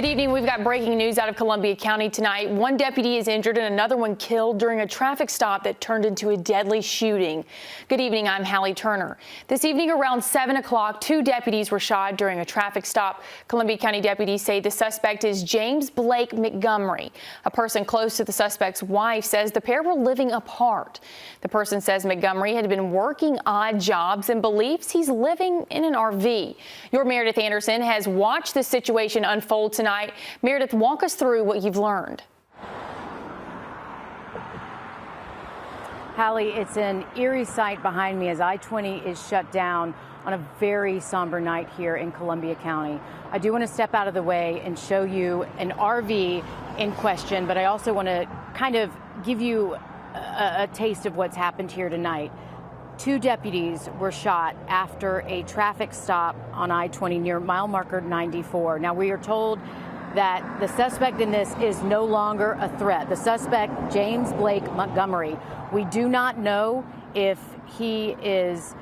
Good evening. We've got breaking news out of Columbia County tonight. One deputy is injured and another one killed during a traffic stop that turned into a deadly shooting. Good evening. I'm Hallie Turner. This evening around 7 o'clock, two deputies were shot during a traffic stop. Columbia County deputies say the suspect is James Blake Montgomery. A person close to the suspect's wife says the pair were living apart. The person says Montgomery had been working odd jobs and believes he's living in an RV. Your Meredith Anderson has watched this situation unfold tonight. Meredith, walk us through what you've learned. Hallie, it's an eerie sight behind me as I-20 is shut down on a very somber night here in Columbia County. I do want to step out of the way and show you an RV in question, but I also want to kind of give you a taste of what's happened here tonight. Two deputies were shot after a traffic stop on I-20 near mile marker 94. Now, we are told that the suspect in this is no longer a threat. The suspect, James Blake Montgomery, we do not know if he is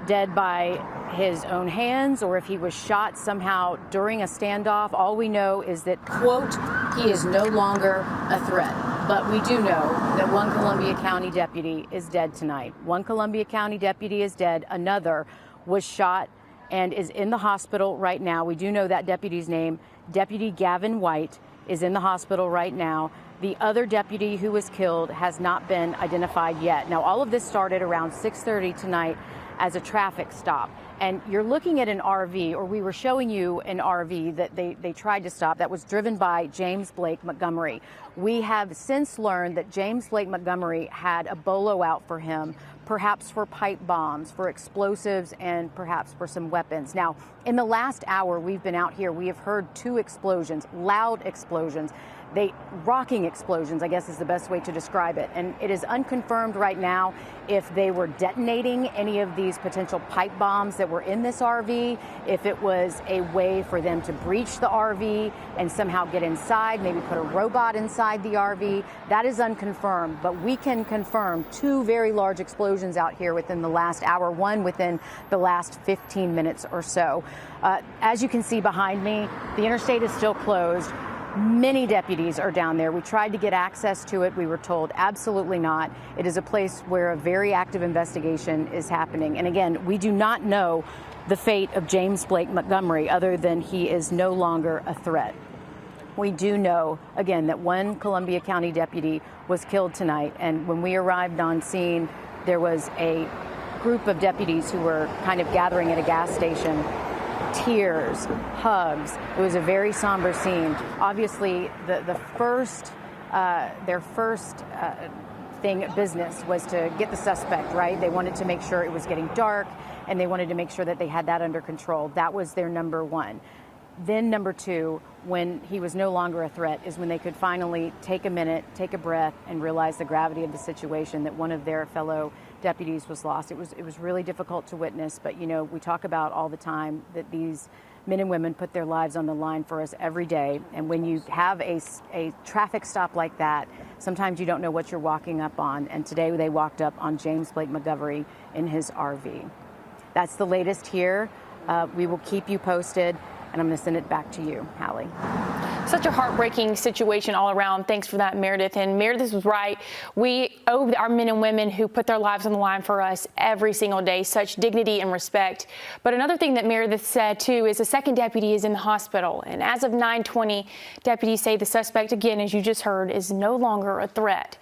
dead by his own hands or if he was shot somehow during a standoff. All we know is that, quote, he is no longer a threat. But we do know that one Columbia County deputy is dead tonight. One Columbia County deputy is dead. Another was shot and is in the hospital right now. We do know that deputy's name. Deputy Gavin White is in the hospital right now. The other deputy who was killed has not been identified yet. Now, all of this started around 6:30 tonight as a traffic stop. And you're looking at an RV, or we were showing you an RV that they tried to stop that was driven by James Blake Montgomery. We have since learned that James Blake Montgomery had a bolo out for him, perhaps for pipe bombs, for explosives, and perhaps for some weapons. Now, in the last hour we've been out here, we have heard two explosions, loud explosions. Rocking explosions, I guess is the best way to describe it. And it is unconfirmed right now if they were detonating any of these potential pipe bombs that were in this RV, if it was a way for them to breach the RV and somehow get inside, maybe put a robot inside the RV. That is unconfirmed, but we can confirm two very large explosions out here within the last hour, one within the last 15 minutes or so. As you can see behind me, the interstate is still closed. Many deputies are down there. We tried to get access to it. We were told absolutely not. It is a place where a very active investigation is happening. And again, we do not know the fate of James Blake Montgomery other than he is no longer a threat. We do know, again, that one Columbia County deputy was killed tonight. And when we arrived on scene, there was a group of deputies who were kind of gathering at a gas station. Tears, hugs. It was a very somber scene. Obviously, their first business was to get the suspect, right? They wanted to make sure it was getting dark, and they wanted to make sure that they had that under control. That was their number one. Then number two, when he was no longer a threat, is when they could finally take a minute, take a breath, and realize the gravity of the situation, that one of their fellow deputies was lost. It was really difficult to witness, but you know, we talk about all the time that these men and women put their lives on the line for us every day. And when you have a traffic stop like that, sometimes you don't know what you're walking up on. And today they walked up on James Blake Montgomery in his RV. That's the latest here. We will keep you posted. And I'm going to send it back to you, Hallie. Such a heartbreaking situation all around. Thanks for that, Meredith. And Meredith was right. We owe our men and women who put their lives on the line for us every single day such dignity and respect. But another thing that Meredith said, too, is the second deputy is in the hospital. And as of 9:20, deputies say the suspect, again, as you just heard, is no longer a threat.